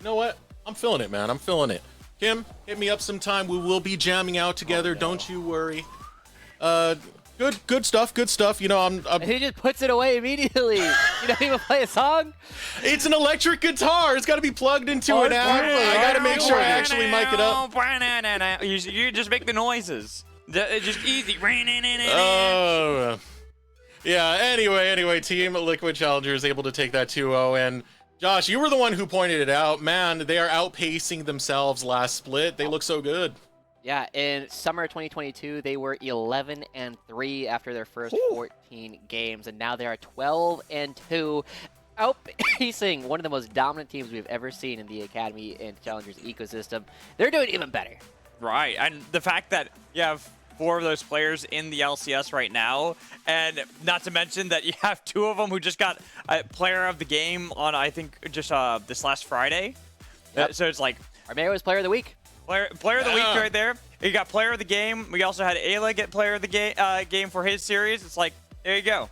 You know what? I'm feeling it, man. I'm feeling it. Kim, hit me up sometime. We will be jamming out together. Don't you worry. Good stuff. Good stuff. You know, I'm He just puts it away immediately. You don't even play a song? It's an electric guitar. It's got to be plugged into an amp. I got to make sure I actually mic it up. You just make the noises. It's just easy. Oh. Yeah, anyway, Team Liquid Challengers able to take that 2-0. And Josh, you were the one who pointed it out. Man, they are outpacing themselves last split. They look so good. Yeah, in summer 2022, they were 11-3 after their first 14 games, and now they are 12-2, outpacing one of the most dominant teams we've ever seen in the Academy and Challengers ecosystem. They're doing even better. Right, and the fact that you have 4 of those players in the LCS right now, and not to mention that you have 2 of them who just got a player of the game on, I think, just this last Friday. Yep. So it's like... Armeo is player of the week. Player of the week right there. You got player of the game. We also had AOE get player of the game for his series. It's like, there you go.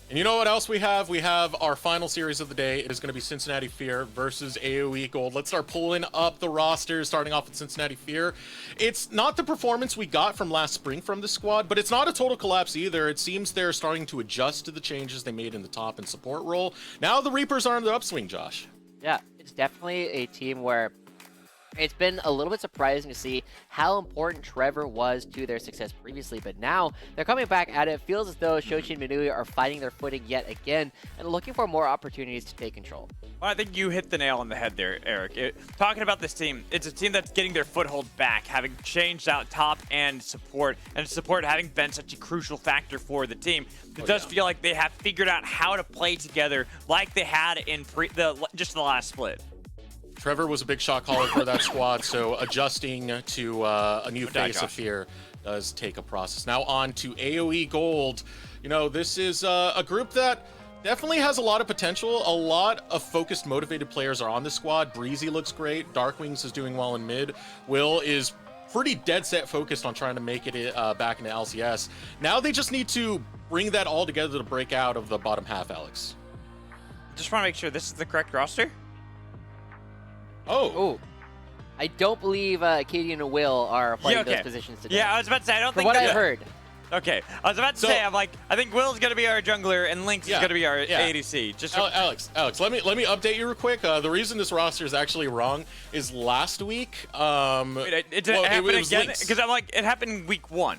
And you know what else we have? We have our final series of the day. It is going to be Cincinnati Fear versus AOE Gold. Let's start pulling up the rosters, starting off with Cincinnati Fear. It's not the performance we got from last spring from the squad, but it's not a total collapse either. It seems they're starting to adjust to the changes they made in the top and support role. Now the Reapers are on the upswing, Josh. Yeah, it's definitely a team where it's been a little bit surprising to see how important Trevor was to their success previously, but now they're coming back at it. It feels as though Shochi and Minui are finding their footing yet again and looking for more opportunities to take control. Well, I think you hit the nail on the head there, Eric. Talking about this team, it's a team that's getting their foothold back, having changed out top and support having been such a crucial factor for the team. It does feel like they have figured out how to play together like they had in just the last split. Trevor was a big shot caller for that squad, so adjusting to a new face of Fear does take a process. Now on to AOE Gold. You know, this is a group that definitely has a lot of potential. A lot of focused, motivated players are on the squad. Breezy looks great. Darkwings is doing well in mid. Will is pretty dead set focused on trying to make it back into LCS. Now they just need to bring that all together to break out of the bottom half, Alex. Just want to make sure this is the correct roster. Oh. I don't believe Katie and Will are playing those positions today. Yeah, I was about to say, I don't From think what I've heard. Okay, I was about to say, I think Will's going to be our jungler and Lynx is going to be our ADC. Just Alex, let me update you real quick. The reason this roster is actually wrong is last week. Wait, it happened again? Because I'm like, it happened week 1.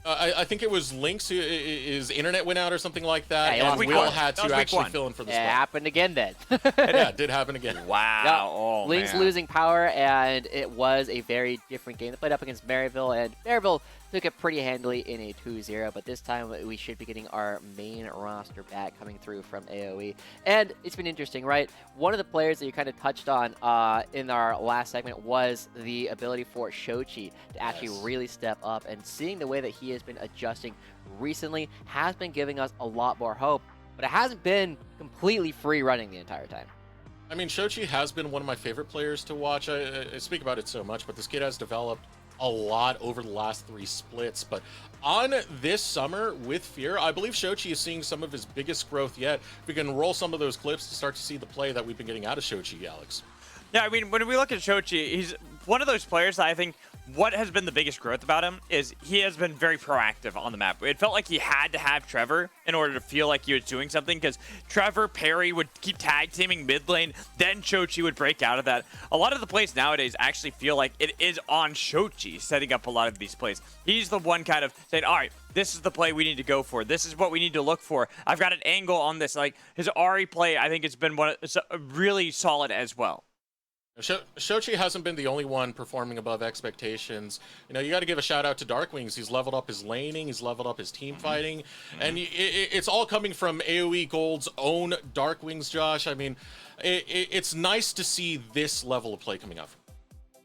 I think it was Lynx, his internet went out or something like that, Yeah, and Will had to actually fill in for the spot. It happened again then. Yeah, it did happen again. Wow. Yeah. Oh, Lynx man. losing power, and it was a very different game. They played up against Maryville, and Maryville took it pretty handily in a 2-0, but this time we should be getting our main roster back coming through from AOE. And it's been interesting, right? One of the players that you kind of touched on in our last segment was the ability for Shochi to actually really step up, and seeing the way that he has been adjusting recently has been giving us a lot more hope, but it hasn't been completely free running the entire time. I mean, Shochi has been one of my favorite players to watch. I speak about it so much, but this kid has developed a lot over the last 3 splits. But on this summer with Fear, I believe Shochi is seeing some of his biggest growth yet. We can roll some of those clips to start to see the play that we've been getting out of Shochi, Alex. Yeah, I mean, when we look at Shochi, he's one of those players that I think what has been the biggest growth about him is he has been very proactive on the map. It felt like he had to have Trevor in order to feel like he was doing something, because Trevor, Perry would keep tag teaming mid lane, then Shochi would break out of that. A lot of the plays nowadays actually feel like it is on Shochi setting up a lot of these plays. He's the one kind of saying, all right, this is the play we need to go for. This is what we need to look for. I've got an angle on this. Like his Ahri play, I think it's been really solid as well. Shochi hasn't been the only one performing above expectations. You know, you got to give a shout out to Darkwings. He's leveled up his laning, he's leveled up his team fighting, and it's all coming from AOE Gold's own Darkwings, Josh. I mean, it's nice to see this level of play coming up.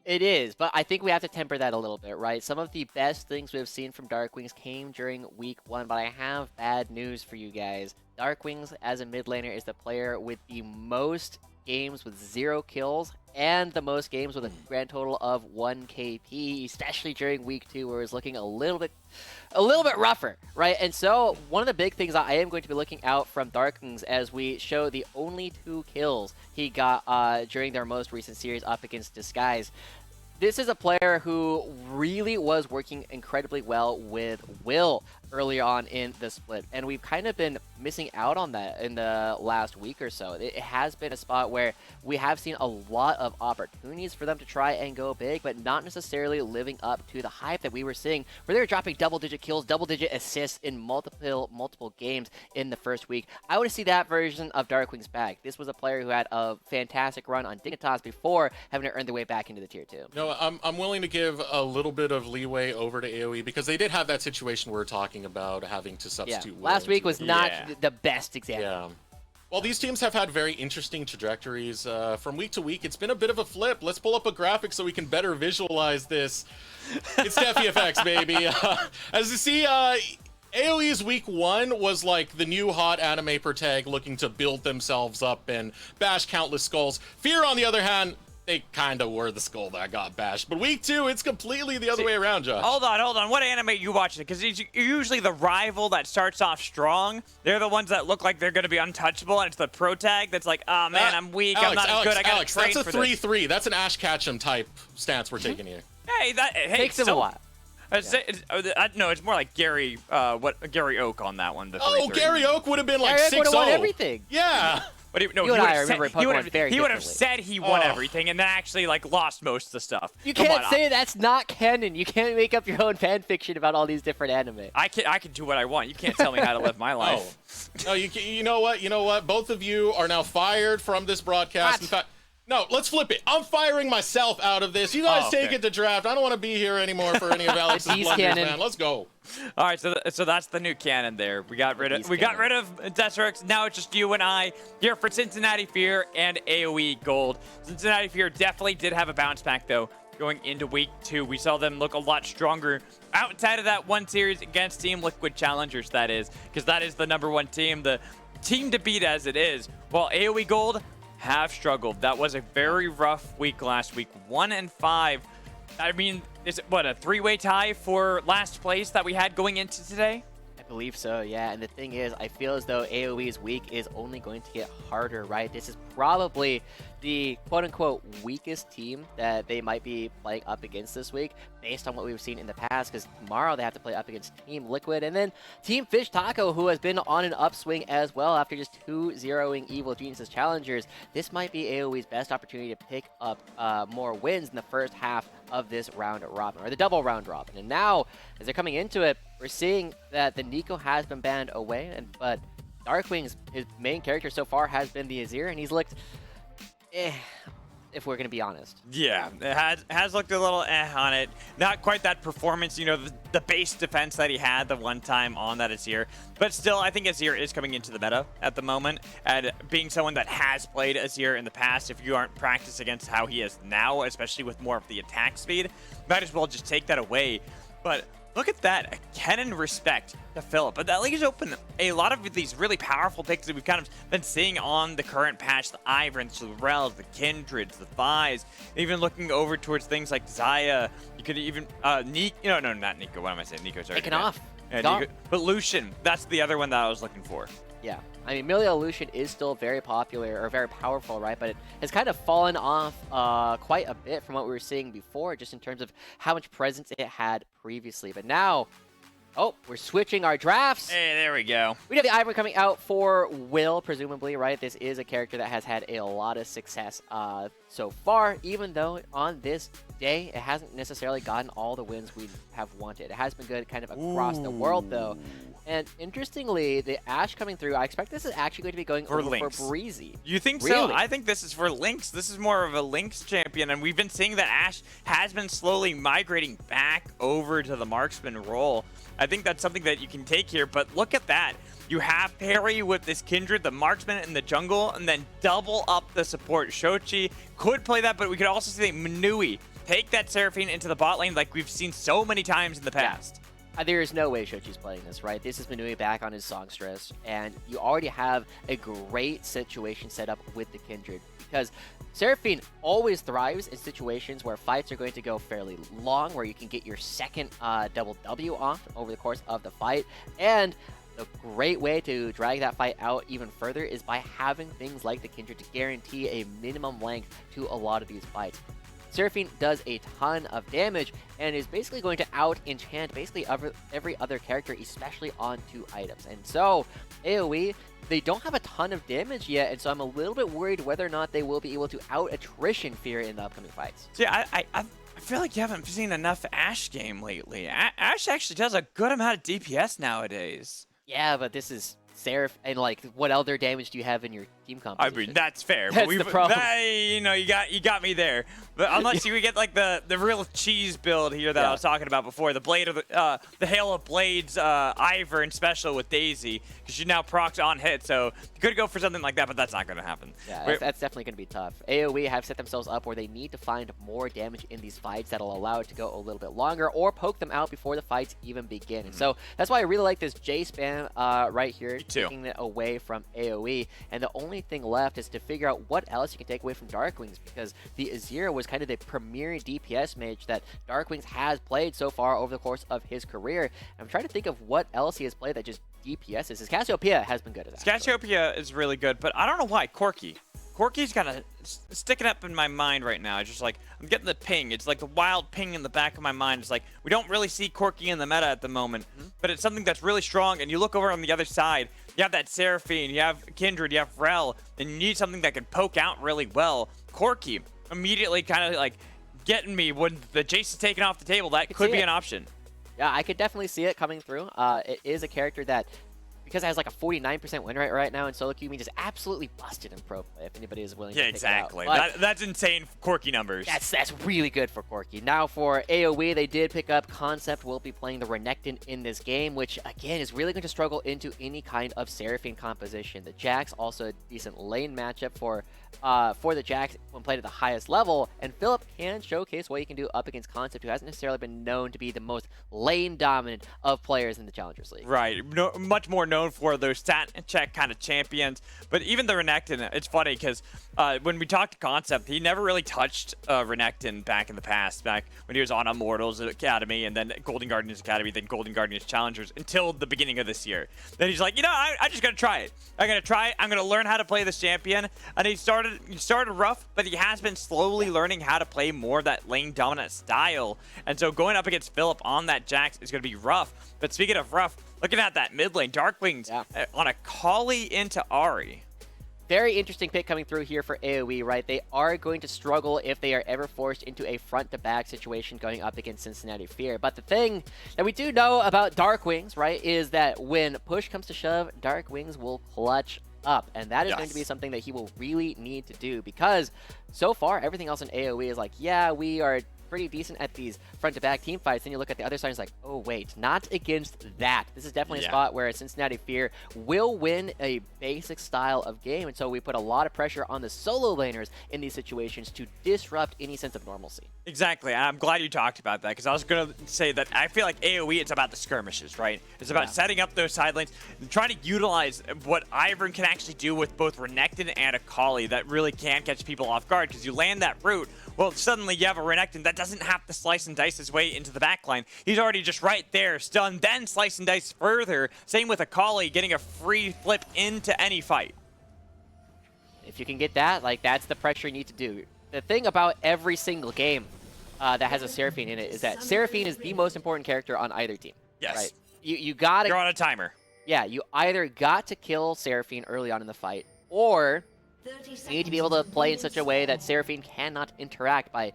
It is, but I think we have to temper that a little bit, right? Some of the best things we've seen from Darkwings came during week 1, but I have bad news for you guys. Darkwings, as a mid laner, is the player with the most games with 0 kills and the most games with a grand total of 1 KP, especially during week 2 where it was looking a little bit rougher, right? And so one of the big things I am going to be looking out from Darkwings as we show the only 2 kills he got during their most recent series up against Disguise. This is a player who really was working incredibly well with Will earlier on in the split, and we've kind of been missing out on that in the last week or so. It has been a spot where we have seen a lot of opportunities for them to try and go big, but not necessarily living up to the hype that we were seeing, where they were dropping double-digit kills, double-digit assists in multiple games in the first week. I want to see that version of Darkwings back. This was a player who had a fantastic run on Dignitas before having to earn their way back into the tier 2. No, I'm willing to give a little bit of leeway over to AOE because they did have that situation we're talking about, having to substitute. Yeah. Last week was not the best example. Yeah. Well, these teams have had very interesting trajectories. From week to week, it's been a bit of a flip. Let's pull up a graphic so we can better visualize this. It's Steffi FX, baby. As you see, AOE's week 1 was like the new hot anime per tag looking to build themselves up and bash countless skulls. Fear, on the other hand, they kind of were the skull that got bashed. But week 2, it's completely the other way around, Josh. Hold on. What anime are you watching? Because you're usually the rival that starts off strong. They're the ones that look like they're going to be untouchable, and it's the pro tag that's like, oh, man, I'm weak. I'm not as good. I got to train for this. That's a 3-3. That's an Ash Ketchum type stance we're taking here. Hey, takes him a while. No, it's more like Gary Oak on that one. Oh, Gary Oak would have been like 6-0. Gary Oak would have won everything. Yeah. But he would have said he won everything and then actually like lost most of the stuff. You can't say that's not canon. You can't make up your own fan fiction about all these different anime. I can do what I want. You can't tell me how to live my life. No, you know what? Both of you are now fired from this broadcast. In fact, no, let's flip it. I'm firing myself out of this. You guys take it to draft. I don't want to be here anymore for any of Alex's blunders, man. Let's go. All right, so that's the new canon there. We got rid of Deserix. Now it's just you and I here for Cincinnati Fear and AOE Gold. Cincinnati Fear definitely did have a bounce back though. Going into week 2, we saw them look a lot stronger outside of that one series against Team Liquid Challengers, that is, because that is the #1 team, the team to beat as it is. While AOE Gold have struggled. That was a very rough week last week. 1-5. I mean, is it what, a 3-way tie for last place that we had going into today? I believe so, yeah. And the thing is, I feel as though AOE's week is only going to get harder, right? This is probably the quote-unquote weakest team that they might be playing up against this week based on what we've seen in the past, because tomorrow they have to play up against Team Liquid and then Team Fish Taco, who has been on an upswing as well after just 2-0ing Evil Geniuses Challengers. This might be AOE's best opportunity to pick up more wins in the first half of this round robin, or the double round robin. And now, as they're coming into it, we're seeing that the Nico has been banned away, but Darkwings, his main character so far, has been the Azir, and he's looked if we're going to be honest. Yeah, it has looked a little on it. Not quite that performance, you know, the base defense that he had the one time on that Azir. But still, I think Azir is coming into the meta at the moment. And being someone that has played Azir in the past, if you aren't practiced against how he is now, especially with more of the attack speed, might as well just take that away. But look at that, a canon respect to Philip. But that leaves open a lot of these really powerful picks that we've kind of been seeing on the current patch. The Iverns, the Rels, the Kindreds, the Thighs. Even looking over towards things like Zaya. You could even, Nico, no, not Nico, what am I saying? Nico's already taken off. Yeah, Nico, but Lucian, that's the other one that I was looking for. Yeah, I mean, Milio Lucian is still very popular, or very powerful, right? But it has kind of fallen off quite a bit from what we were seeing before, just in terms of how much presence it had previously. But now, oh, we're switching our drafts. Hey, there we go. We have the Ivern coming out for Will, presumably, right? This is a character that has had a lot of success so far, even though on this day, it hasn't necessarily gotten all the wins we have wanted. It has been good kind of across the world, though. And interestingly, the Ashe coming through, I expect this is actually going to be going over for Breezy. You think really? so? I think this is for Lynx. This is more of a Lynx champion, and we've been seeing that Ashe has been slowly migrating back over to the marksman role. I think that's something that you can take here, but look at that. You have Perry with this Kindred, the marksman in the jungle, and then double up the support. Shochi could play that, but we could also see Manui take that Seraphine into the bot lane like we've seen so many times in the past. Yeah. There is no way Shochi's playing this, right? This is Manui back on his songstress, and you already have a great situation set up with the Kindred, because Seraphine always thrives in situations where fights are going to go fairly long, where you can get your second double W off over the course of the fight, and a great way to drag that fight out even further is by having things like the Kindred to guarantee a minimum length to a lot of these fights. Seraphine does a ton of damage and is basically going to out-enchant basically every other character, especially on 2 items. And so, AoE, they don't have a ton of damage yet, and so I'm a little bit worried whether or not they will be able to out-attrition Fear in the upcoming fights. See, I feel like you haven't seen enough Ashe game lately. Ashe actually does a good amount of DPS nowadays. Yeah, but this is Seraph, and like, what other damage do you have in your team composition? I mean, that's fair. That's but the problem. You know, you got me there. But unless you get like the real cheese build here that I was talking about before, the blade of the Hail of Blades Ivern and special with Daisy, because you now procs on hit. So you could go for something like that, but that's not going to happen. Yeah, that's definitely going to be tough. AoE have set themselves up where they need to find more damage in these fights that'll allow it to go a little bit longer, or poke them out before the fights even begin. And so that's why I really like this J spam right here, taking it away from AoE. And the only thing left is to figure out what else you can take away from Darkwings, because the Azir was kind of the premier DPS mage that Darkwings has played so far over the course of his career. I'm trying to think of what else he has played that just DPS is. His Cassiopeia has been good at that. Cassiopeia is really good, but I don't know why. Corki's kind of sticking up in my mind right now. It's just like, I'm getting the ping. It's like the wild ping in the back of my mind. It's like, we don't really see Corki in the meta at the moment, but it's something that's really strong. And you look over on the other side, you have that Seraphine, you have Kindred, you have Rel, and you need something that can poke out really well. Corki immediately kind of like getting me when the Jace is taken off the table. That could be an option. Yeah, I could definitely see it coming through. It is a character that, because it has like a 49% win rate right now, and solo queue, just absolutely busted in pro play if anybody is willing to pick exactly. it out. That's insane Corki numbers. That's really good for Corki. Now for AoE, they did pick up Concept. Will be playing the Renekton in this game, which again is really going to struggle into any kind of Seraphine composition. The Jax also a decent lane matchup for the Jax when played at the highest level, and Philip can showcase what he can do up against Concept, who hasn't necessarily been known to be the most lane dominant of players in the Challengers League. Right, much more known for those stat check kind of champions. But even the Renekton, it's funny because when we talked to Concept, he never really touched Renekton back in the past, back when he was on Immortals Academy and then Golden Guardians Academy, then Golden Guardians Challengers until the beginning of this year. Then he's like, you know, I just gotta try it. I'm gonna try it. I'm gonna learn how to play this champion. And he started rough, but he has been slowly learning how to play more of that lane dominant style. And so going up against Philip on that Jax is gonna be rough. But speaking of rough, looking at that mid lane, Darkwings on a Kali into Ahri. Very interesting pick coming through here for AoE, right? They are going to struggle if they are ever forced into a front-to-back situation going up against Cincinnati Fear. But the thing that we do know about Darkwings, right, is that when push comes to shove, Darkwings will clutch up. And that is going to be something that he will really need to do, because so far, everything else in AoE is like, yeah, we are pretty decent at these front-to-back team fights. Then you look at the other side and it's like, oh wait, not against that. This is definitely a spot where Cincinnati Fear will win a basic style of game, and so we put a lot of pressure on the solo laners in these situations to disrupt any sense of normalcy. Exactly. I'm glad you talked about that, because I was going to say that I feel like AoE, it's about the skirmishes, right? It's about setting up those side lanes and trying to utilize what Ivern can actually do with both Renekton and a Kali that really can catch people off guard, because you land that route, well, suddenly you have a Renekton that doesn't have to slice and dice his way into the backline. He's already just right there, stunned, then slice and dice further. Same with a Kali getting a free flip into any fight. If you can get that, like, that's the pressure you need to do. The thing about every single game that has a Seraphine in it is that Seraphine is the most important character on either team. Yes. Right? You gotta... You're on a timer. Yeah, you either got to kill Seraphine early on in the fight, or you need to be able to play in such a way that Seraphine cannot interact by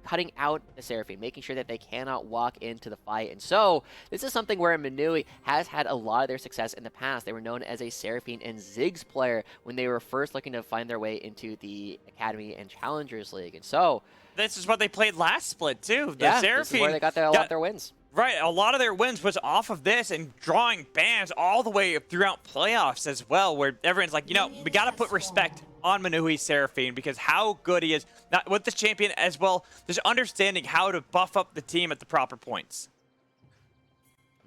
cutting out the Seraphine, making sure that they cannot walk into the fight. And so, this is something where Manui has had a lot of their success in the past. They were known as a Seraphine and Ziggs player when they were first looking to find their way into the Academy and Challengers League. And so... this is what they played last split, too. The Seraphine, this is where they got a lot of their wins. Right, a lot of their wins was off of this and drawing bans all the way throughout playoffs as well, where everyone's like, you know, we got to put respect on Manui Seraphine because how good he is not with this champion as well, just understanding how to buff up the team at the proper points.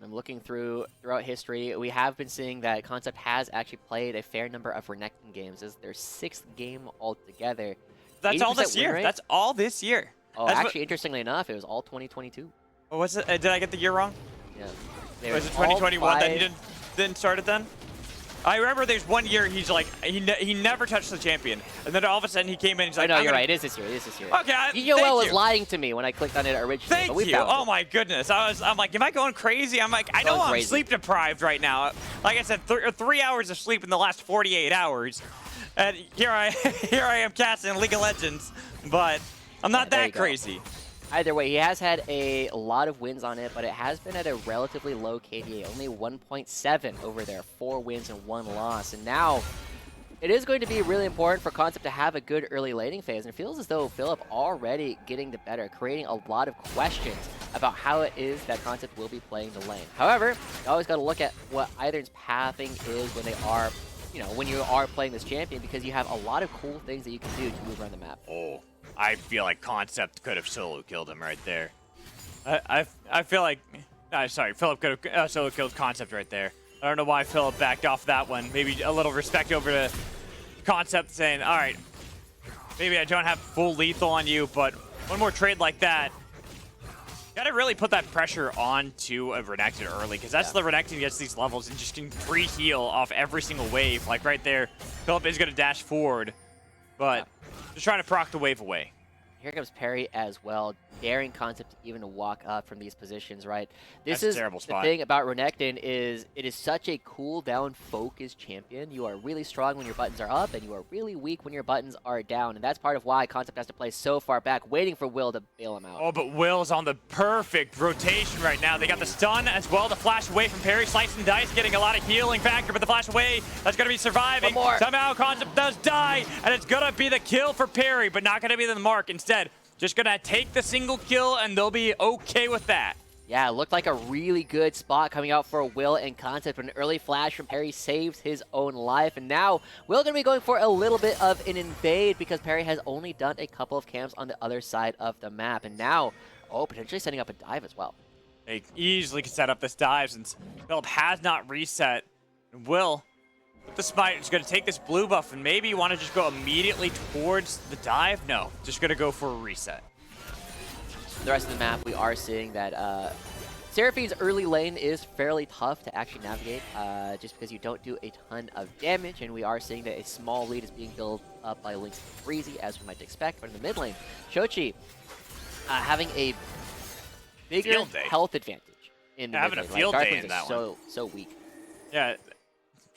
I'm looking throughout history. We have been seeing that Concept has actually played a fair number of Renekton games. This is their 6th game altogether. That's all this win year. rate. That's all this year. Oh, That's actually, interestingly enough, it was all 2022. What was it? Did I get the year wrong? Yeah. Was it 2021 that he didn't start it then? I remember there's one year he's like, he never touched the champion. And then all of a sudden he came in and he's like, no, you're right. It is this year. It is this year. Okay, DOL was lying to me when I clicked on it originally. Thank you. Oh my goodness. I'm like, am I going crazy? I'm like, I know I'm sleep deprived right now. Like I said, 3 hours of sleep in the last 48 hours. And here I am casting League of Legends. But I'm not that crazy. Either way, he has had a lot of wins on it, but it has been at a relatively low KDA, only 1.7 over there, 4 wins and 1 loss. And now, it is going to be really important for Concept to have a good early laning phase, and it feels as though Philip already getting the better, creating a lot of questions about how it is that Concept will be playing the lane. However, you always got to look at what Either's pathing is when they are, when you are playing this champion, because you have a lot of cool things that you can do to move around the map. Oh. I feel like Concept could have solo killed him right there. I feel like, sorry, Philip could have solo killed Concept right there. I don't know why Philip backed off that one. Maybe a little respect over to Concept saying, all right, maybe I don't have full lethal on you, but one more trade like that. Gotta really put that pressure onto a Renekton early, because that's the Renekton gets these levels and just can free heal off every single wave. Like right there, Philip is gonna dash forward, but just trying to proc the wave away. Here comes Perry as well, daring Concept to even walk up from these positions, right? This That's is a terrible spot. The thing about Renekton is it is such a cooldown focused champion. You are really strong when your buttons are up, and you are really weak when your buttons are down. And that's part of why Concept has to play so far back, waiting for Will to bail him out. Oh, but Will's on the perfect rotation right now. They got the stun as well, the flash away from Perry. Slice and Dice getting a lot of healing factor, but the flash away, that's going to be surviving. One more. Somehow Concept does die, and it's going to be the kill for Perry, but not going to be the mark. Instead, just gonna take the single kill, and they'll be okay with that. Yeah, it looked like a really good spot coming out for Will and Concept. An early flash from Perry saves his own life. And now, Will gonna be going for a little bit of an invade because Perry has only done a couple of camps on the other side of the map. And now, potentially setting up a dive as well. They easily can set up this dive since Philip has not reset. And Will, with the smite, is going to take this blue buff, and maybe you want to just go immediately towards the dive? No, just going to go for a reset. The rest of the map, we are seeing that Seraphine's early lane is fairly tough to actually navigate, just because you don't do a ton of damage, and we are seeing that a small lead is being built up by Lynx and Breezy, as we might expect. But in the mid lane, Shochi having a bigger health advantage in the mid lane. Having a field day in that one. So weak. Yeah.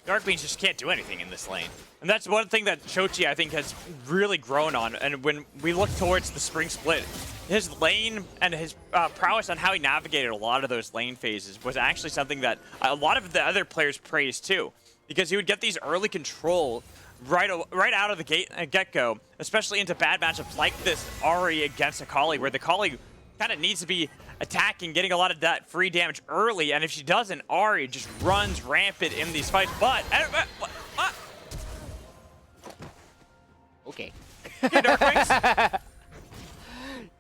Dark Beans just can't do anything in this lane. And that's one thing that Shochi, I think, has really grown on. And when we look towards the spring split, his lane and his prowess on how he navigated a lot of those lane phases was actually something that a lot of the other players praised too. Because he would get these early control right out of the get-go, especially into bad matchups like this Ahri against Akali, where the Akali kind of needs to be attacking, getting a lot of that free damage early, and if she doesn't, Ahri just runs rampant in these fights. But okay. Darkwings.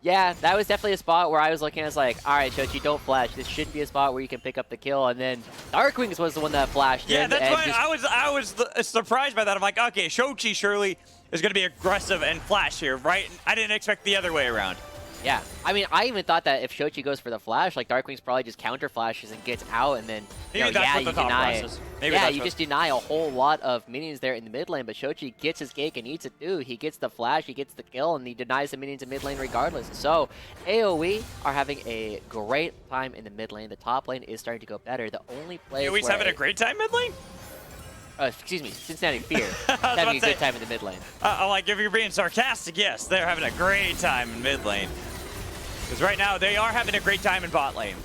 Yeah, that was definitely a spot where I was looking at like, all right, Shochi, don't flash. This should be a spot where you can pick up the kill, and then Darkwings was the one that flashed. Yeah, in, that's and why I was surprised by that. I'm like, okay, Shochi surely is going to be aggressive and flash here, right? I didn't expect the other way around. Yeah, I mean, I even thought that if Shochi goes for the flash, like Darkwings probably just counter flashes and gets out, and then Maybe that's what the thought process. You just deny a whole lot of minions there in the mid lane. But Shochi gets his cake and eats it too. He gets the flash, he gets the kill, and he denies the minions in mid lane regardless. So AOE are having a great time in the mid lane. The top lane is starting to go better. The only place AOE's having a great time mid lane. Excuse me, Cincinnati Fear having a good time in the mid lane. I'm like, if you're being sarcastic, yes, they're having a great time in mid lane. Because right now, they are having a great time in bot lane.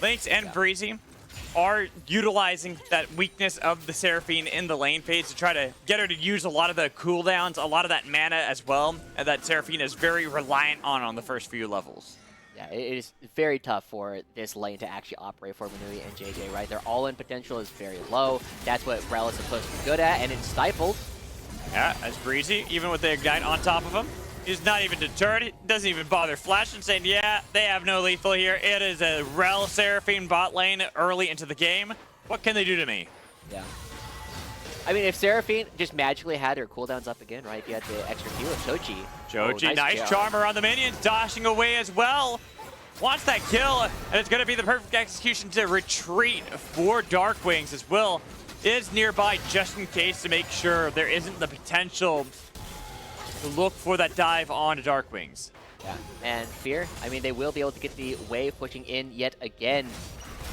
Lynx and Breezy are utilizing that weakness of the Seraphine in the lane phase to try to get her to use a lot of the cooldowns, a lot of that mana as well, and that Seraphine is very reliant on the first few levels. Yeah, it is very tough for this lane to actually operate for Manui and JJ, right? Their all-in potential is very low. That's what Rel is supposed to be good at, and it's stifled. Yeah, as Breezy, even with the Ignite on top of him. He's not even deterred. He doesn't even bother flashing, saying, yeah, they have no lethal here. It is a Rel Seraphine bot lane early into the game. What can they do to me? Yeah. I mean, if Seraphine just magically had her cooldowns up again, right? If you had the extra heal of Chochi. Chochi, nice charmer on the minions, dashing away as well. Wants that kill, and it's going to be the perfect execution to retreat for Darkwings as Will is nearby just in case to make sure there isn't the potential to look for that dive onto Darkwings. Yeah, and Fear, I mean, they will be able to get the wave pushing in yet again.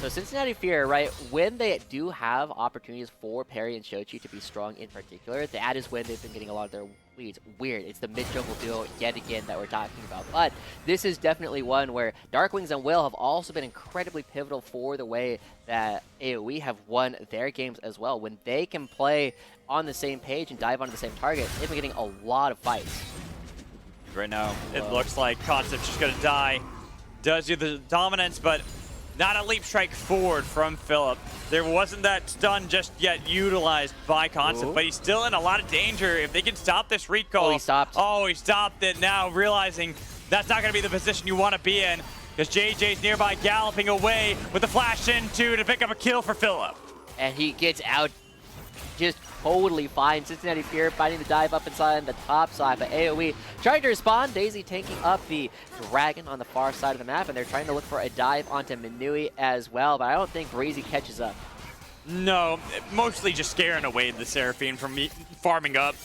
So Cincinnati Fear, right, when they do have opportunities for Perry and Shochi to be strong in particular, that is when they've been getting a lot of their leads. Weird, it's the mid-jungle duo yet again that we're talking about. But this is definitely one where Darkwings and Will have also been incredibly pivotal for the way that AOE have won their games as well. When they can play on the same page and dive onto the same target, they've been getting a lot of fights. Right now, it looks like Concept's just going to die. Does do the dominance, but not a leap strike forward from Philip. There wasn't that stun just yet utilized by Concept, but he's still in a lot of danger. If they can stop this recall. Oh, he stopped. Oh, he stopped it now, realizing that's not going to be the position you want to be in, because JJ's nearby galloping away with the flash into to pick up a kill for Philip. And he gets out just totally fine. Cincinnati Fear finding the dive up inside the top side, but AOE trying to respond. Daisy tanking up the dragon on the far side of the map, and they're trying to look for a dive onto Minui as well, but I don't think Breezy catches up. No, mostly just scaring away the Seraphine from farming up,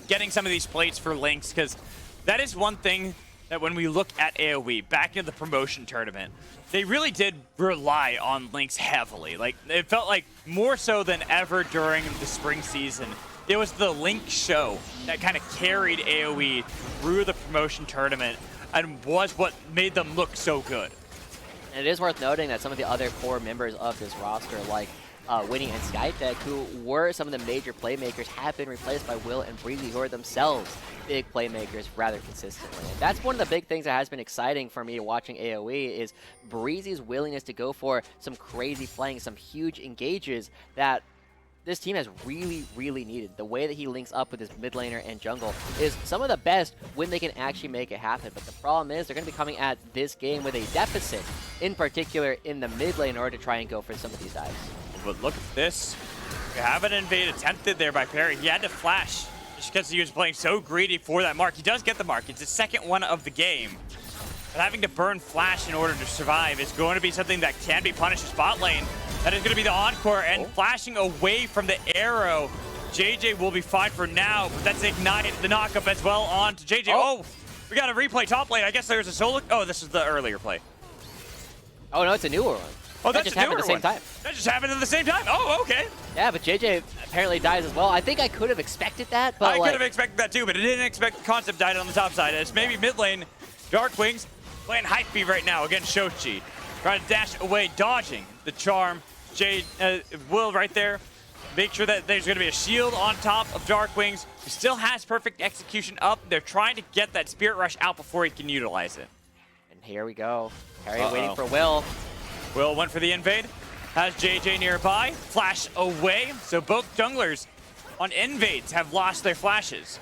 getting some of these plates for Lynx, because that is one thing that when we look at AOE back in the promotion tournament, they really did rely on Lynx heavily. Like, it felt like more so than ever during the spring season, it was the Lynx show that kind of carried AOE through the promotion tournament and was what made them look so good. And it is worth noting that some of the other core members of this roster, like Winnie and Skytech, who were some of the major playmakers, have been replaced by Will and Breezy, who are themselves big playmakers rather consistently. And that's one of the big things that has been exciting for me watching AOE is Breezy's willingness to go for some crazy flanks, some huge engages that this team has really, really needed. The way that he links up with his mid laner and jungle is some of the best when they can actually make it happen. But the problem is they're going to be coming at this game with a deficit, in particular in the mid lane, in order to try and go for some of these dives. But look at this. We have an invade attempted there by Perry. He had to flash just because he was playing so greedy for that mark. He does get the mark. It's the second one of the game. But having to burn flash in order to survive is going to be something that can be punished in spot lane. That is going to be the encore, and flashing away from the arrow. JJ will be fine for now, but that's ignited the knockup as well on to JJ. Oh, we got a replay top lane. I guess there's a solo. Oh, this is the earlier play. Oh, no, it's a newer one. Oh, that that's just happened at the same time. That just happened at the same time. Oh, okay. Yeah, but JJ apparently dies as well. I think I could have expected that, but I could have expected that too, but I didn't expect the Concept died on the top side. It's maybe mid lane. Darkwings playing high speed right now against Shochi. Trying to dash away, dodging the charm. Will right there. Make sure that there's going to be a shield on top of Darkwings. He still has perfect execution up. They're trying to get that Spirit Rush out before he can utilize it. And here we go. Harry waiting for Will. Will went for the invade. Has JJ nearby. Flash away. So both junglers on invades have lost their flashes.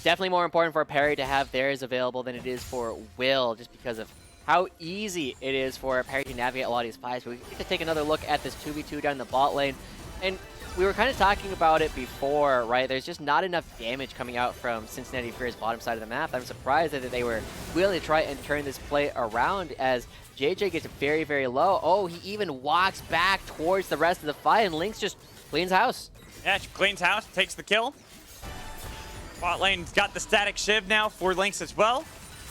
Definitely more important for Perry to have theirs available than it is for Will, just because of how easy it is for Perry to navigate a lot of these fights. But we get to take another look at this 2v2 down the bot lane. And we were kind of talking about it before, right? There's just not enough damage coming out from Cincinnati Fear's bottom side of the map. I'm surprised that they were willing to try and turn this play around as JJ gets very, very low. Oh, he even walks back towards the rest of the fight, and Lynx just cleans house. Yeah, she cleans house, takes the kill. Bot lane's got the static shiv now for Lynx as well.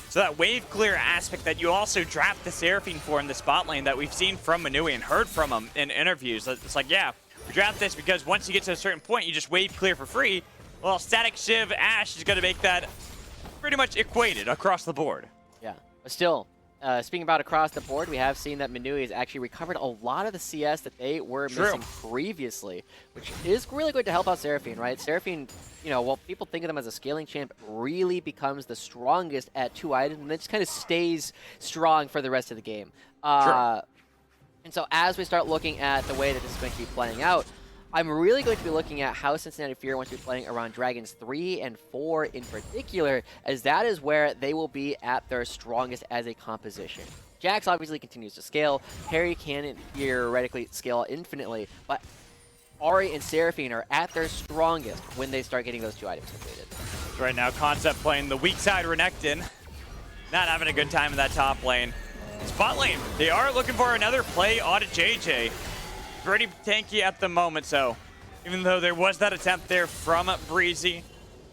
So that wave clear aspect that you also draft the Seraphine for in the spot lane that we've seen from Minui and heard from him in interviews. It's like, yeah, we draft this because once you get to a certain point, you just wave clear for free. Well, static shiv Ashe is going to make that pretty much equated across the board. Yeah, but still, speaking about across the board, we have seen that Minui has actually recovered a lot of the CS that they were missing previously, which is really good to help out Seraphine, right? Seraphine, you know, while people think of them as a scaling champ, really becomes the strongest at 2 items and then just kind of stays strong for the rest of the game. And so as we start looking at the way that this is going to keep playing out, I'm really going to be looking at how Cincinnati Fear wants to be playing around Dragons 3 and 4 in particular, as that is where they will be at their strongest as a composition. Jax obviously continues to scale. Harry can theoretically scale infinitely, but Ahri and Seraphine are at their strongest when they start getting those 2 items completed. Right now, Concept playing the weak side Renekton. Not having a good time in that top lane. Spot lane, they are looking for another play onto JJ. Pretty tanky at the moment, so even though there was that attempt there from Breezy,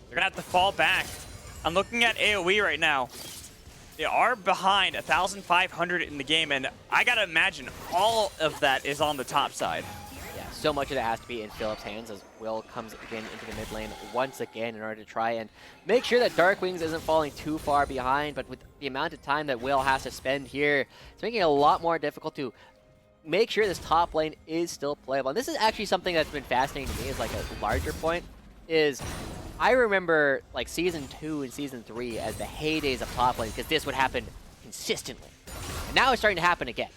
they're gonna have to fall back. I'm looking at AOE right now. They are behind 1,500 in the game, and I gotta imagine all of that is on the top side. Yeah, so much of that has to be in Philip's hands as Will comes again into the mid lane once again in order to try and make sure that Dark Wings isn't falling too far behind, but with the amount of time that Will has to spend here, it's making it a lot more difficult to make sure this top lane is still playable. And this is actually something that's been fascinating to me as like a larger point, is I remember like Season 2 and Season 3 as the heydays of top lane because this would happen consistently. And now it's starting to happen again.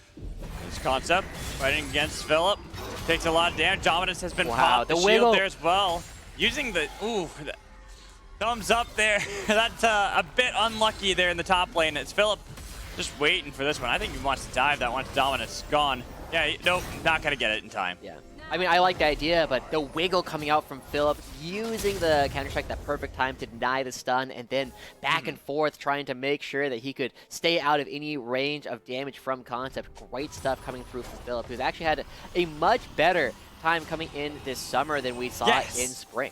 This Concept fighting against Philip. Takes a lot of damage. Dominance has been popped. The shield wiggle there as well. Using the, the thumbs up there. That's a bit unlucky there in the top lane. It's Philip just waiting for this one. I think he wants to dive that once Dominance gone. Yeah, nope, not gonna get it in time. Yeah. I mean, I like the idea, but the wiggle coming out from Philip, using the counter-strike that perfect time to deny the stun, and then back and forth trying to make sure that he could stay out of any range of damage from Concept. Great stuff coming through from Philip, who's actually had a much better time coming in this summer than we saw in spring.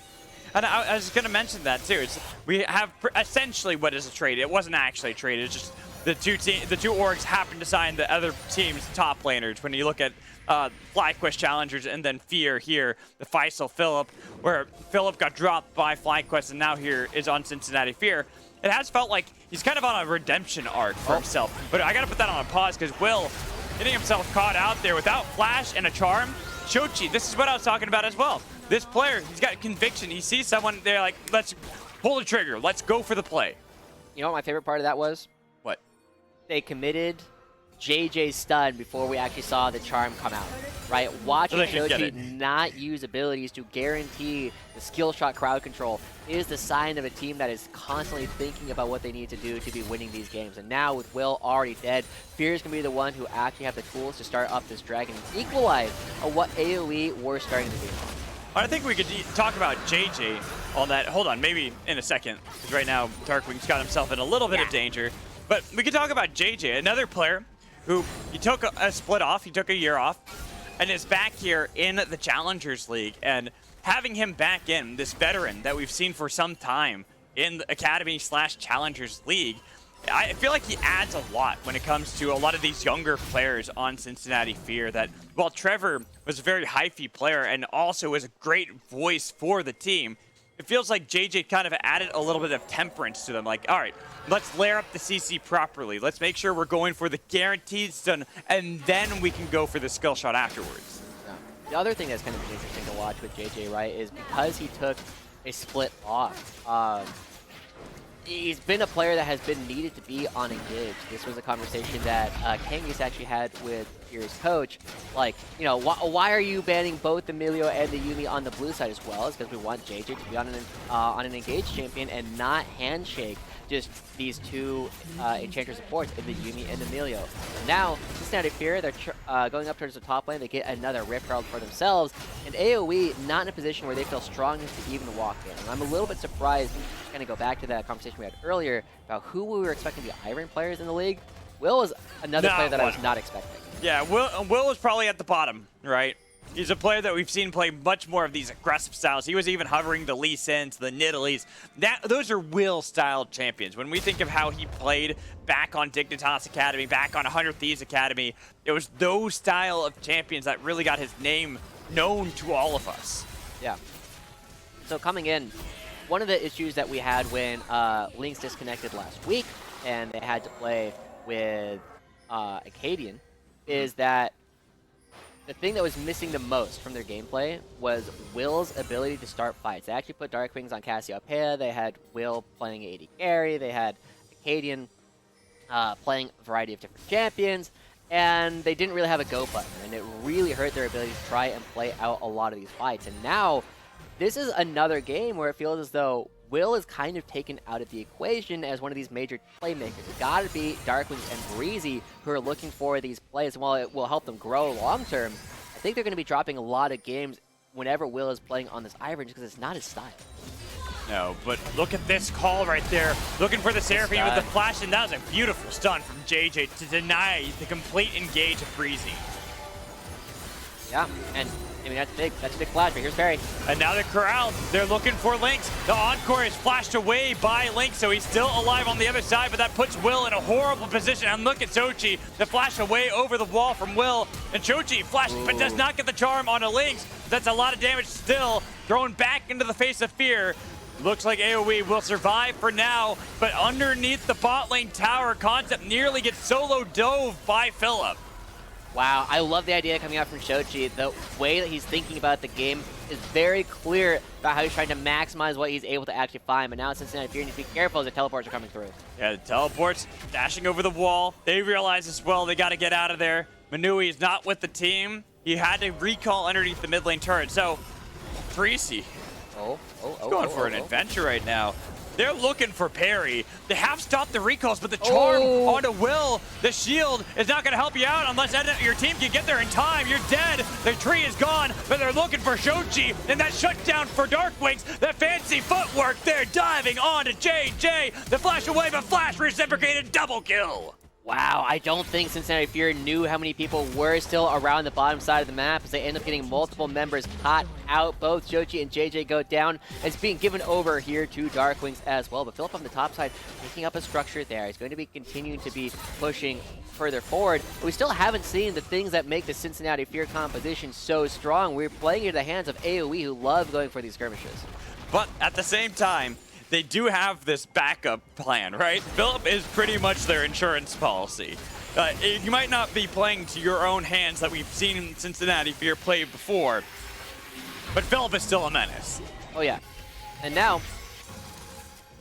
And I was going to mention that too. We have essentially what is a trade. It wasn't actually a trade. It's just the two orgs happened to sign the other team's top laners. When you look at FlyQuest Challengers and then Fear here, the Faisal Philip, where Philip got dropped by FlyQuest and now here is on Cincinnati Fear. It has felt like he's kind of on a redemption arc for himself. But I got to put that on a pause because Will getting himself caught out there without Flash and a Charm. Shochi, this is what I was talking about as well. This player, he's got conviction. He sees someone, they're like, let's pull the trigger. Let's go for the play. You know what my favorite part of that was? What? They committed JJ's stun before we actually saw the charm come out, right? Watching Shochi not use abilities to guarantee the skill shot crowd control is the sign of a team that is constantly thinking about what they need to do to be winning these games. And now with Will already dead, Fear is going to be the one who actually have the tools to start up this dragon and equalize what AOE were starting to do. I think we could talk about JJ on that. Hold on, maybe in a second, because right now Darkwing's got himself in a little bit of danger. But we could talk about JJ, another player who he took a split off, he took a year off, and is back here in the Challengers League. And having him back in, this veteran that we've seen for some time in the Academy/Challengers League, I feel like he adds a lot when it comes to a lot of these younger players on Cincinnati Fear. That while Trevor was a very hyphy player and also was a great voice for the team, it feels like JJ kind of added a little bit of temperance to them. Like, all right, let's layer up the CC properly. Let's make sure we're going for the guaranteed stun, and then we can go for the skill shot afterwards. Yeah. The other thing that's kind of interesting to watch with JJ, right, is because he took a split off, he's been a player that has been needed to be on Engage. This was a conversation that Kangas actually had with Fear's coach. Like, you know, why are you banning both the Emilio and the Yuumi on the blue side as well? It's because we want JJ to be on an Engage champion and not handshake just these two Enchanter supports in the Yuumi and the Emilio. And now, Cincinnati Fear, they're going up towards the top lane. They get another Rift Herald for themselves. And AOE not in a position where they feel strong enough to even walk in. And I'm a little bit surprised, just kind of go back to that conversation we had earlier about who we were expecting to be Iron players in the league. Will was another player that I was not expecting. Yeah, Will was probably at the bottom, right? He's a player that we've seen play much more of these aggressive styles. He was even hovering the Lee Sins, the Nidalees. Those are Will-style champions. When we think of how he played back on Dignitas Academy, back on 100 Thieves Academy, it was those style of champions that really got his name known to all of us. Yeah. So coming in, one of the issues that we had when Lynx disconnected last week and they had to play with Acadian is that the thing that was missing the most from their gameplay was Will's ability to start fights. They actually put Darkwings on Cassiopeia. They had Will playing AD carry. They had Acadian playing a variety of different champions. and they didn't really have a go button, and it really hurt their ability to try and play out a lot of these fights. And now, this is another game where it feels as though Will is kind of taken out of the equation as one of these major playmakers. It's got to be Darkwings and Breezy who are looking for these plays, and while it will help them grow long term, I think they're going to be dropping a lot of games whenever Will is playing on this Ivern, just because it's not his style. No, but look at this call right there. Looking for the Seraphine with the flash, and that was a beautiful stun from JJ to deny the complete engage of Breezy. Yeah, and I mean, that's big flash, but here's Perry. And now they're corralled. They're looking for Lynx. The Encore is flashed away by Lynx, so he's still alive on the other side, but that puts Will in a horrible position. And look at Sochi, the flash away over the wall from Will. And Chochi flashes, but does not get the charm on a Lynx. That's a lot of damage still. Thrown back into the face of fear. Looks like AOE will survive for now, but underneath the bot lane tower, Concept nearly gets solo dove by Philip. Wow, I love the idea coming out from Shochi. The way that he's thinking about the game is very clear about how he's trying to maximize what he's able to actually find. But now Cincinnati Fear needs to be careful as the teleports are coming through. Yeah, the teleports dashing over the wall. They realize as well they got to get out of there. Manui is not with the team. He had to recall underneath the mid lane turret. So, Breezy going for an adventure right now. They're looking for Perry. They have stopped the recalls, but the charm onto Will, the shield, is not going to help you out unless your team can get there in time. You're dead. The tree is gone, but they're looking for Shochi, and that shutdown for Darkwings. The fancy footwork there, diving onto JJ. The flash away, but flash reciprocated, double kill. Wow, I don't think Cincinnati Fear knew how many people were still around the bottom side of the map as they end up getting multiple members caught out. Both Shochi and JJ go down. It's being given over here to Darkwings as well. But Philip on the top side picking up a structure there. He's going to be continuing to be pushing further forward. But we still haven't seen the things that make the Cincinnati Fear composition so strong. We're playing into the hands of AOE who love going for these skirmishes. But at the same time, they do have this backup plan, right? Philip is pretty much their insurance policy. You might not be playing to your own hands that we've seen Cincinnati Fear play before, but Philip is still a menace. Oh yeah. And now,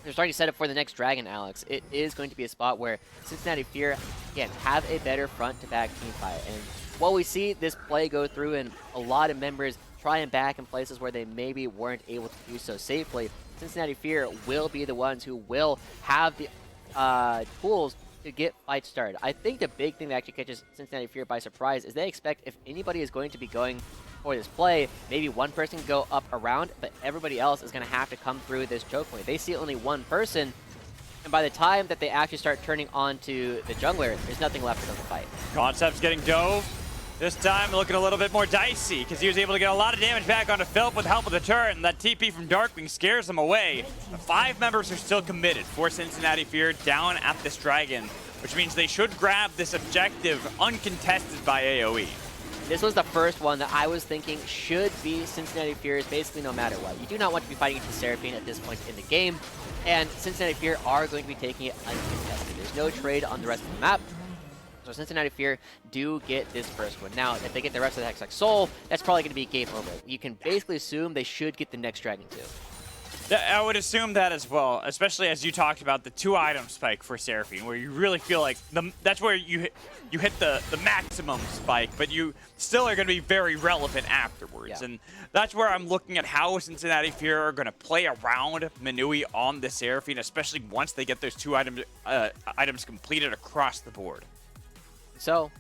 they're starting to set up for the next dragon, Alex. It is going to be a spot where Cincinnati Fear, again, have a better front-to-back team fight. And while we see this play go through and a lot of members try and back in places where they maybe weren't able to do so safely, Cincinnati Fear will be the ones who will have the tools to get fights started. I think the big thing that actually catches Cincinnati Fear by surprise is they expect if anybody is going to be going for this play, maybe one person can go up around, but everybody else is going to have to come through this choke point. They see only one person, and by the time that they actually start turning onto the jungler, there's nothing left for them to fight. Concept's getting dove. This time looking a little bit more dicey because he was able to get a lot of damage back onto Philip with the help of the turret, and that TP from Darkwing scares him away. The 5 members are still committed for Cincinnati Fear down at this dragon, which means they should grab this objective uncontested by AOE. This was the first one that I was thinking should be Cincinnati Fear's basically no matter what. You do not want to be fighting against Seraphine at this point in the game, and Cincinnati Fear are going to be taking it uncontested. There's no trade on the rest of the map. So Cincinnati Fear do get this first one. Now, if they get the rest of the Hextech Soul, that's probably going to be game over. You can basically assume they should get the next dragon too. I would assume that as well, especially as you talked about the 2-item spike for Seraphine, where you really feel like that's where you hit the maximum spike, but you still are going to be very relevant afterwards. Yeah. And that's where I'm looking at how Cincinnati Fear are going to play around Manui on the Seraphine, especially once they get those 2 items completed across the board. So,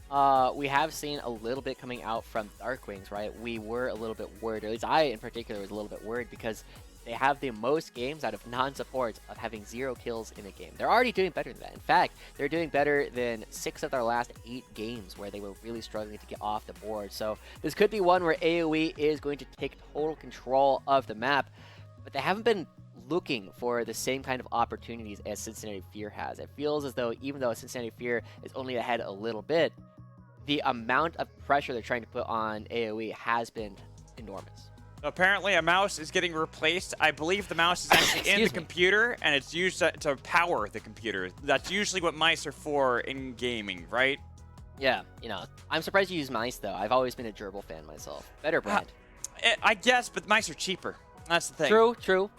we have seen a little bit coming out from Darkwings, right? We were a little bit worried, or at least I in particular was a little bit worried because they have the most games out of non-supports of having 0 kills in a game. They're already doing better than that. In fact, they're doing better than 6 of their last 8 games where they were really struggling to get off the board. So this could be one where AOE is going to take total control of the map, but they haven't been looking for the same kind of opportunities as Cincinnati Fear has. It feels as though even though Cincinnati Fear is only ahead a little bit, the amount of pressure they're trying to put on AOE has been enormous. Apparently a mouse is getting replaced. I believe the mouse is actually in the computer and it's used to power the computer. That's usually what mice are for in gaming, right? Yeah, you know, I'm surprised you use mice though. I've always been a gerbil fan myself. Better brand. I guess, but mice are cheaper. That's the thing. True.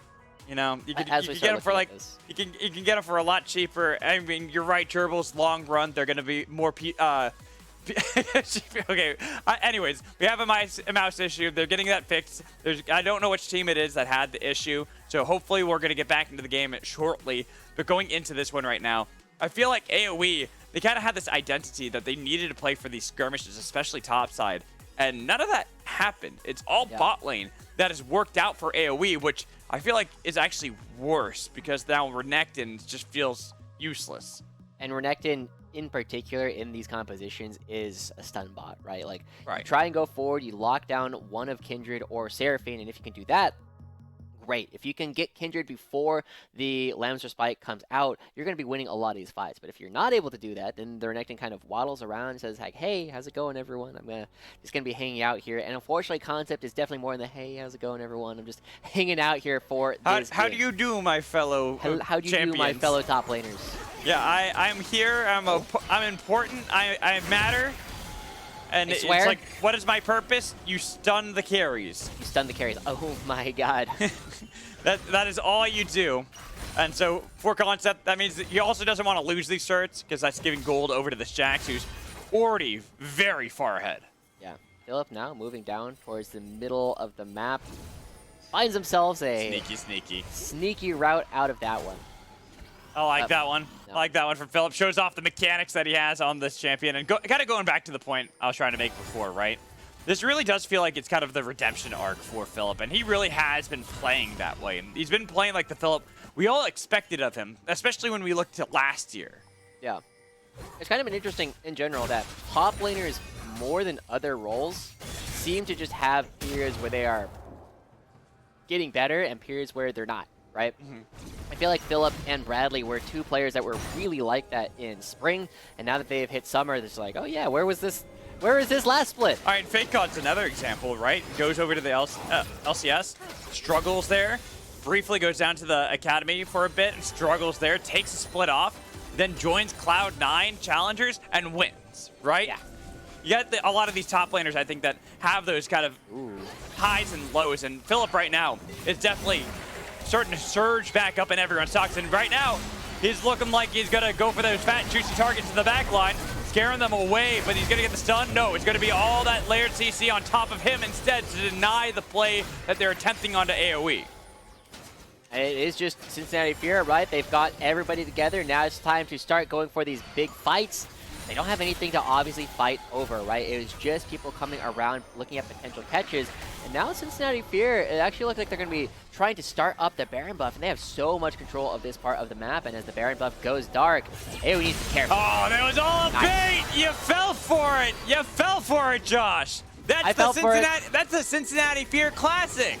You know, you can get them for like you can get them for a lot cheaper. I mean, you're right. Gerbils long run, they're going to be more Okay. Anyways, we have a mouse issue. They're getting that fixed. I don't know which team it is that had the issue, so hopefully we're going to get back into the game shortly. But going into this one right now, I feel like AOE, they kind of had this identity that they needed to play for these skirmishes, especially topside, and none of that happened. It's all bot lane that has worked out for AOE, which I feel like is actually worse because now Renekton just feels useless. And Renekton, in particular, in these compositions, is a stun bot, right? Like, Right. you try and go forward, you lock down one of Kindred or Seraphine, and if you can do that, great. If you can get Kindred before the Lambs Spike comes out, you're going to be winning a lot of these fights. But if you're not able to do that, then the Renekton kind of waddles around and says, like, hey, how's it going, everyone? I'm just going to be hanging out here. And unfortunately, Concept is definitely more in the, hey, how's it going, everyone? I'm just hanging out here for this How game. do you do, my fellow How do you do, my fellow top laners? Yeah, I'm here. I'm important. I matter. And it's like, what is my purpose? You stun the carries. You stun the carries. Oh my god. that is all you do. And so for Concept, that means that he also doesn't want to lose these certs because that's giving gold over to this Jax, who's already very far ahead. Yeah. Philip now moving down towards the middle of the map. Finds themselves a sneaky route out of that one. I like that one. No. I like that one from Philip. Shows off the mechanics that he has on this champion. And kind of going back to the point I was trying to make before, right? This really does feel like it's kind of the redemption arc for Philip. And he really has been playing that way. And he's been playing like the Philip we all expected of him, especially when we looked at last year. Yeah. It's kind of been interesting in general that top laners, more than other roles, seem to just have periods where they are getting better and periods where they're not, right? I feel like Philip and Bradley were two players that were really like that in spring, and now that they've hit summer, it's like, oh yeah, where was this last split? All right, FakeCod's another example, right? Goes over to the LCS, struggles there, briefly goes down to the Academy for a bit, and struggles there, takes a split off, then joins Cloud9 Challengers and wins, right? Yeah. You got a lot of these top laners, I think, that have those kind of highs and lows, and Philip right now is definitely starting to surge back up in everyone's stocks, and right now, he's looking like he's going to go for those fat, juicy targets in the back line, scaring them away, but he's going to get the stun. No, it's going to be all that layered CC on top of him instead to deny the play that they're attempting onto AOE. It is just Cincinnati Fear, right? They've got everybody together. Now it's time to start going for these big fights. They don't have anything to obviously fight over, right? It was just people coming around looking at potential catches. And now Cincinnati Fear, it actually looks like they're going to be trying to start up the Baron buff. And they have so much control of this part of the map. And as the Baron buff goes dark, AOE needs to be careful. Oh, that was all a bait! You fell for it! You fell for it, Josh! That's the Cincinnati Fear Classic!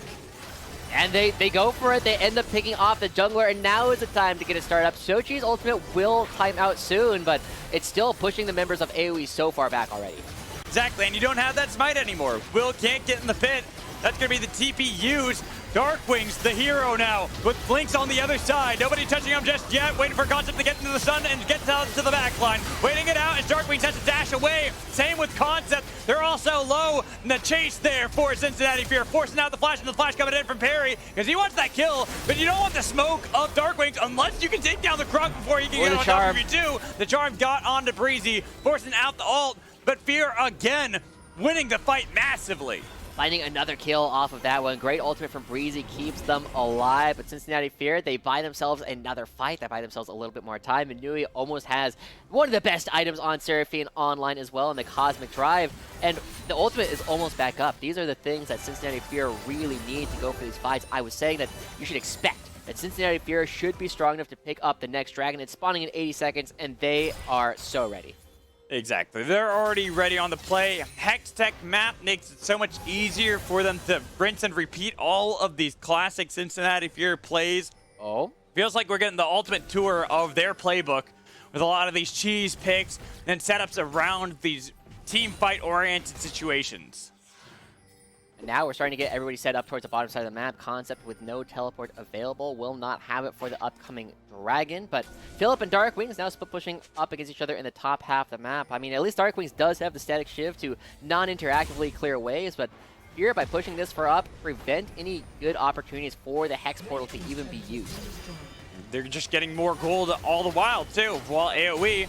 And they go for it. They end up picking off the jungler, and now is the time to get it started up. Sochi's ultimate will time out soon, but it's still pushing the members of AOE so far back already. Exactly, and you don't have that smite anymore. Will can't get in the pit. That's going to be the TPUs. Darkwing's the hero now, with Flinks on the other side. Nobody touching him just yet. Waiting for Concept to get into the sun and get down to the back line. Waiting it out as Darkwing has to dash away. Same with Concept. They're also low in the chase there for Cincinnati Fear, forcing out the flash, and the flash coming in from Perry because he wants that kill, but you don't want the smoke of Darkwing unless you can take down the Krug before he can get on top of you too. The Charm got onto Breezy, forcing out the ult, but Fear again winning the fight massively. Finding another kill off of that one. Great ultimate from Breezy keeps them alive. But Cincinnati Fear, they buy themselves another fight. They buy themselves a little bit more time. And Nui almost has one of the best items on Seraphine online as well in the Cosmic Drive. And the ultimate is almost back up. These are the things that Cincinnati Fear really need to go for these fights. I was saying that you should expect that Cincinnati Fear should be strong enough to pick up the next dragon. It's spawning in 80 seconds, and they are so ready. Exactly. They're already ready on the play. Hextech map makes it so much easier for them to rinse and repeat all of these classic Cincinnati Fear plays. Oh? Feels like we're getting the ultimate tour of their playbook with a lot of these cheese picks and setups around these team fight-oriented situations. And now we're starting to get everybody set up towards the bottom side of the map. Concept with no teleport available. Will not have it for the upcoming dragon. But Philip and Darkwings now split pushing up against each other in the top half of the map. I mean, at least Darkwings does have the static shiv to non-interactively clear ways. But here, by pushing this for up, prevent any good opportunities for the Hex Portal to even be used. They're just getting more gold all the while, too, while AOE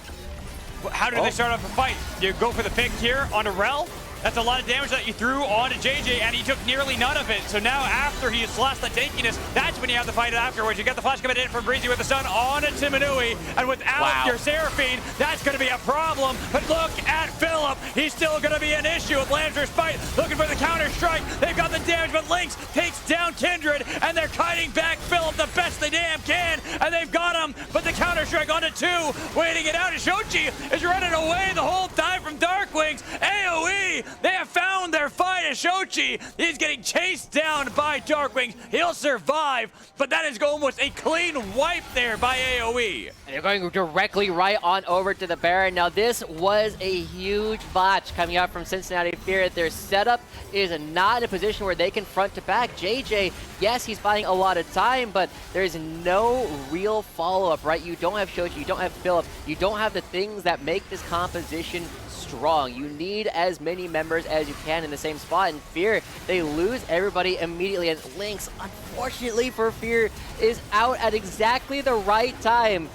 How do they start off a fight? You go for the pick here onto Rel. That's a lot of damage that you threw onto JJ, and he took nearly none of it. So now after he slashed the tankiness, that's when you have the fight afterwards. You got the flash coming in from Breezy with the stun on it to Manui, and without your Seraphine, that's going to be a problem. But look at Philip. He's still going to be an issue with Lancer's fight, looking for the counter-strike. They've got the damage, but Lynx takes down Kindred, and they're kiting back Philip the best they damn can, and they've got him, but the counter-strike onto 2, waiting it out. Shochi is running away the whole time from Darkwings. AOE, they have found their fight. Shochi, he's getting chased down by Darkwings. He'll survive, but that is almost a clean wipe there by AOE. And they're going directly right on over to the Baron. Now this was a huge botch coming out from Cincinnati Fear. Their setup is not in a position where they can front to back. JJ, yes, he's buying a lot of time, but there's no real follow-up, right? You don't have Shochi, you don't have Philip, you don't have the things that make this composition strong. You need as many members as you can in the same spot. And Fear, they lose everybody immediately. And Lynx, unfortunately for Fear, is out at exactly the right time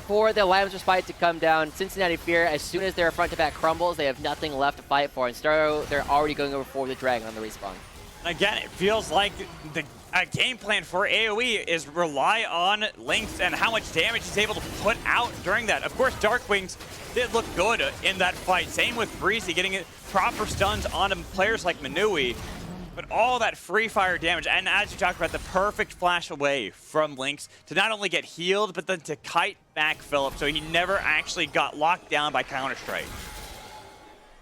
for the Lambs fight to come down. Cincinnati Fear, as soon as their front to back crumbles, they have nothing left to fight for. And Starro, they're already going over for the Dragon on the respawn. Again, it feels like the game plan for AOE is rely on Lynx and how much damage he's able to put out during that. Of course, Darkwings did look good in that fight. Same with Breezy, getting proper stuns on players like Manui. But all that free fire damage, and as you talked about, the perfect flash away from Lynx to not only get healed, but then to kite back Philip, so he never actually got locked down by Counter-Strike.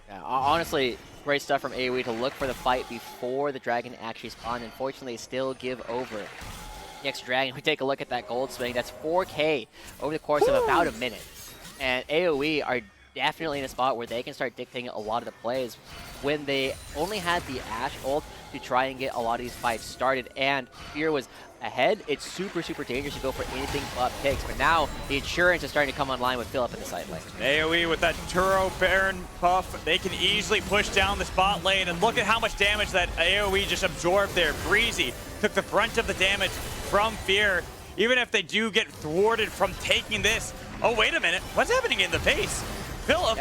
Yeah, honestly, great stuff from AOE to look for the fight before the Dragon actually spawned. Unfortunately, still give over. Next Dragon, we take a look at that gold swing. That's 4K over the course of about a minute. And AOE are definitely in a spot where they can start dictating a lot of the plays. When they only had the Ashe ult to try and get a lot of these fights started, and Fear was ahead, it's super, super dangerous to go for anything but picks. But now the insurance is starting to come online with Philip in the side lane. AOE with that Turo Baron buff, they can easily push down the spot lane, and look at how much damage that AOE just absorbed there. Breezy took the brunt of the damage from Fear. Even if they do get thwarted from taking this, oh, wait a minute, what's happening in the base? Philip,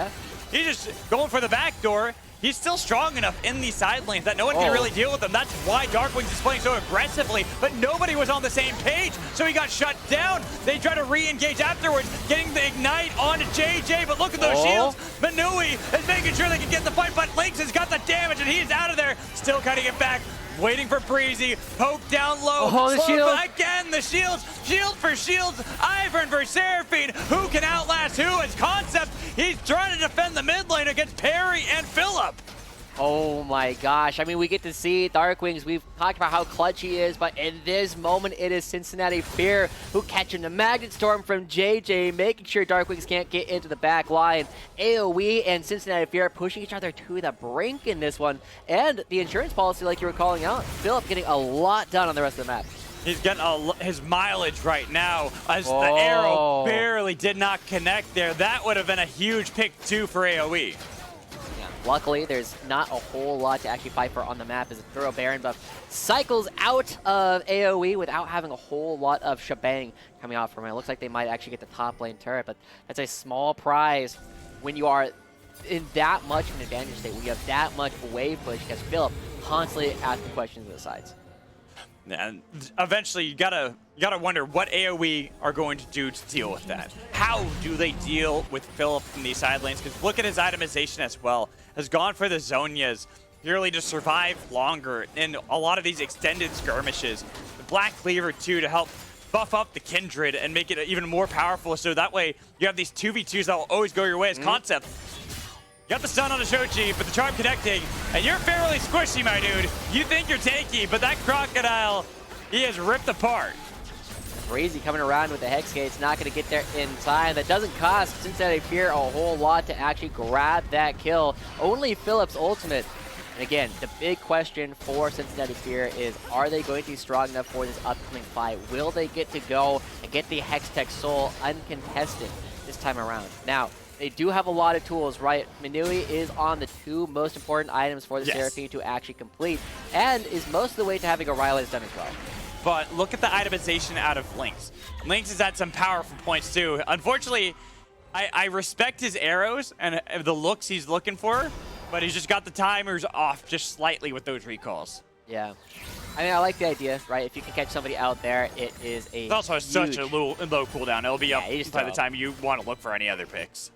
he's just going for the back door. He's still strong enough in these side lanes that no one can really deal with him. That's why Darkwings is playing so aggressively, but nobody was on the same page, so he got shut down. They try to re-engage afterwards, getting the Ignite onto JJ, but look at those shields. Manui is making sure they can get the fight, but Lynx has got the damage, and he's out of there. Still cutting it back. Waiting for Breezy, poke down low, the shield. again, the shields, shield for shields, Ivern for Seraphine, who can outlast who as Concept? He's trying to defend the mid lane against Perry and Philip. Oh my gosh, I mean, we get to see Darkwings. We've talked about how clutch he is, but in this moment, it is Cincinnati Fear who catching the Magnet Storm from JJ, making sure Darkwings can't get into the back line. AOE and Cincinnati Fear pushing each other to the brink in this one. And the insurance policy, like you were calling out, Philip getting a lot done on the rest of the map. He's getting his mileage right now as the arrow barely did not connect there. That would have been a huge pick too for AOE. Luckily, there's not a whole lot to actually fight for on the map as a Thorough Baron buff cycles out of AOE without having a whole lot of shebang coming out from it. It looks like they might actually get the top lane turret, but that's a small prize when you are in that much of an advantage state, when you have that much wave push, because Philip constantly asking questions to the sides. And eventually, you gotta wonder what AOE are going to do to deal with that. How do they deal with Philip in these side lanes? Because look at his itemization as well. Has gone for the Zonias, purely to survive longer in a lot of these extended skirmishes. The Black Cleaver too to help buff up the Kindred and make it even more powerful. So that way you have these 2v2s that will always go your way as Concept. You got the stun on the Shochi, but the charm connecting, and you're fairly squishy, my dude. You think you're tanky, but that Crocodile, he is ripped apart. Breezy coming around with the Hex Gates, not going to get there in time. That doesn't cost Cincinnati Fear a whole lot to actually grab that kill. Only Philip's ultimate. And again, the big question for Cincinnati Fear is, are they going to be strong enough for this upcoming fight? Will they get to go and get the Hextech Soul uncontested this time around? Now, they do have a lot of tools, right? Manui is on the 2 most important items for the Seraphine to actually complete, and is most of the way to having a Rylai's done as well. But look at the itemization out of Lynx. Lynx is at some powerful points too. Unfortunately, I respect his arrows and the looks he's looking for, but he's just got the timers off just slightly with those recalls. Yeah. I mean, I like the idea, right? If you can catch somebody out there, it is a It also has such a low cooldown. It'll be up by the throw. time you want to look for any other picks.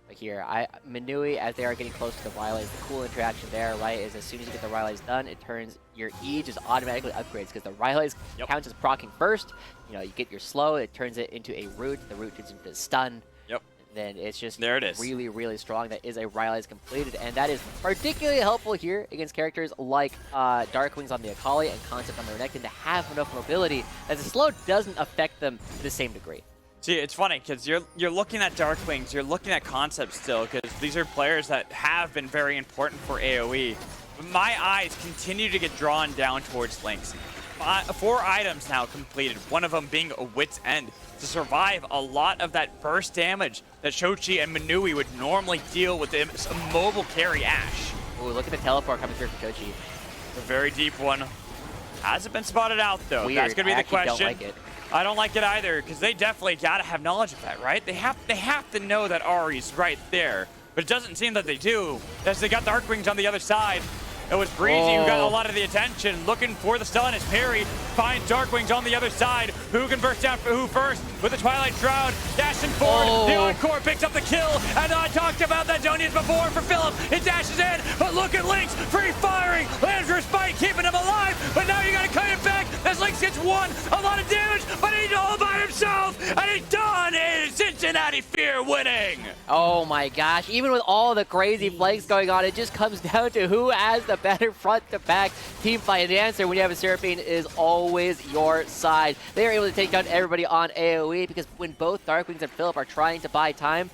But here, Minui, as they are getting close to the Rylai's, the cool interaction there, right, is as soon as you get the Rylai's done, it turns your E just automatically upgrades because the Rylai's counts as proccing first. You know, you get your slow, it turns it into a root. The root turns into stun. Yep. Then it's just there it is. Really, really strong. That is a Rylai's completed, and that is particularly helpful here against characters like Darkwings on the Akali and Concept on the Renekton to have enough mobility as the slow doesn't affect them to the same degree. See, it's funny because you're looking at Darkwings, you're looking at Concept still, because these are players that have been very important for AOE. But my eyes continue to get drawn down towards Lynx. 4 items now completed, one of them being a Wit's End, to survive a lot of that burst damage that Shochi and Minui would normally deal with a mobile carry Ashe. Ooh, look at the teleport coming through from Shochi. A very deep one. Hasn't been spotted out, though. Weird. That's going to be the question. Don't like it. I don't like it either, because they definitely got to have knowledge of that, right? They have to know that Ari's right there, but it doesn't seem that they do, as they got Darkwings on the other side. It was Breezy who got a lot of the attention, looking for the stun as Perry finds Darkwings on the other side. Who can burst down for who first with the Twilight Shroud, dashing forward. The Encore picks up the kill, and I talked about that Zonias before for Philip. It dashes in, but look at Lynx, free firing, lands her spike, keeping him alive, but now you gotta cut it back as Lynx gets a lot of damage, but he's all by himself, and he's done. It is Cincinnati Fear winning. Oh my gosh, even with all the crazy flanks going on, it just comes down to who has the better front-to-back team fight. And the answer when you have a Seraphine is always your side. They are able to take down everybody on AoE because when both Darkwings and Philip are trying to buy time,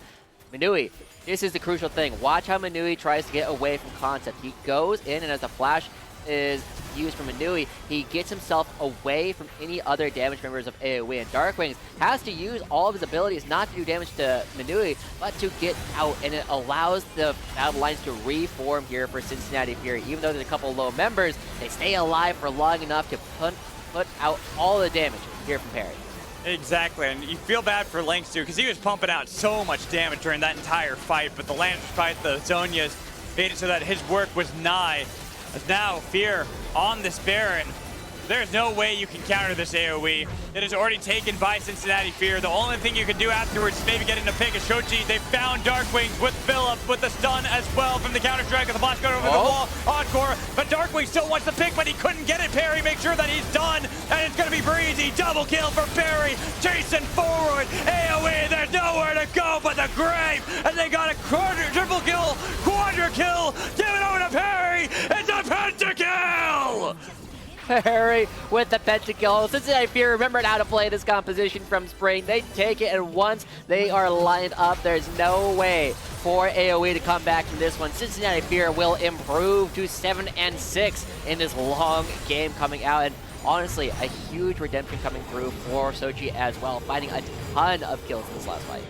Minui, this is the crucial thing. Watch how Minui tries to get away from Concept. He goes in, and as the flash is used from Minui, he gets himself away from any other damage members of AoE, and Darkwings has to use all of his abilities not to do damage to Minui, but to get out, and it allows the battle lines to reform here for Cincinnati Fury. Even though there's a couple of low members, they stay alive for long enough to put out all the damage here from Perry. Exactly, and you feel bad for Lynx too, because he was pumping out so much damage during that entire fight, but the Lantern fight, the Zonias, made it so that his work was nigh. As now, Fear on this Baron. There's no way you can counter this AoE. It is already taken by Cincinnati Fear. The only thing you can do afterwards is maybe getting a pick of Shochi. They found Darkwings with Philip with the stun as well from the counter strike of the blast going over the wall. Encore, but Darkwing still wants the pick, but he couldn't get it. Perry makes sure that he's done, and it's going to be Breezy. Double kill for Perry, chasing forward. AoE, there's nowhere to go but the grave, and they got a triple kill, quadra kill. Give it over to Perry. It's a pentakill. Perry with the pentakill. Cincinnati Fear remembered how to play this composition from Spring. They take it, and once they are lined up, there's no way for AoE to come back from this one. Cincinnati Fear will improve to 7-6 in this long game coming out, and honestly, a huge redemption coming through for Sochi as well, finding a ton of kills in this last fight.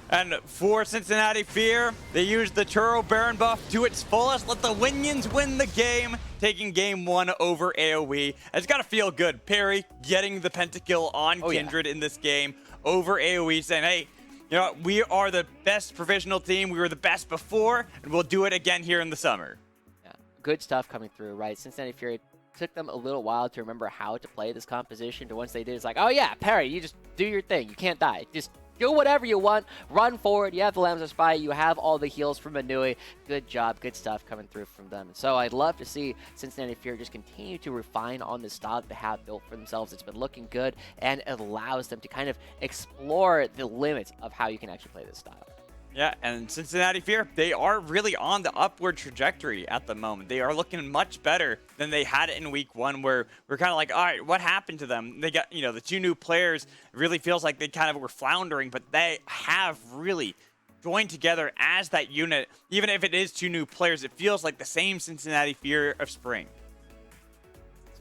And for Cincinnati Fear, they used the Turo Baron buff to its fullest. Let the Winions win the game, taking game 1 over AoE. It's got to feel good. Perry getting the pentakill on Kindred in this game over AoE, saying, hey, you know, we are the best provisional team. We were the best before, and we'll do it again here in the summer. Yeah, good stuff coming through, right? Cincinnati Fury took them a little while to remember how to play this composition, but once they did, it's like, oh yeah, Perry, you just do your thing. You can't die. Just do whatever you want. Run forward. You have the Lambs of Spy. You have all the heals from Minui. Good job. Good stuff coming through from them. So I'd love to see Cincinnati Fear just continue to refine on the style that they have built for themselves. It's been looking good, and it allows them to kind of explore the limits of how you can actually play this style. Yeah, and Cincinnati Fear, they are really on the upward trajectory at the moment. They are looking much better than they had in week 1, where we're kind of like, all right, what happened to them? They got, you know, the 2 new players. It really feels like they kind of were floundering, but they have really joined together as that unit. Even if it is 2 new players, it feels like the same Cincinnati Fear of spring.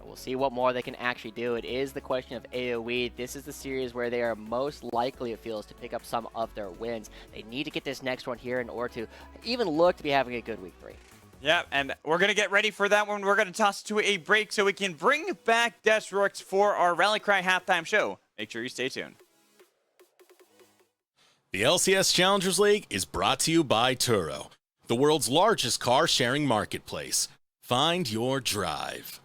We'll see what more they can actually do. It is the question of AoE. This is the series where they are most likely, it feels, to pick up some of their wins. They need to get this next one here in order to even look to be having a good week 3. Yeah, and we're going to get ready for that one. We're going to toss to a break so we can bring back Desrooks for our Rally Cry halftime show. Make sure you stay tuned. The LCS Challengers League is brought to you by Turo, the world's largest car sharing marketplace. Find your drive.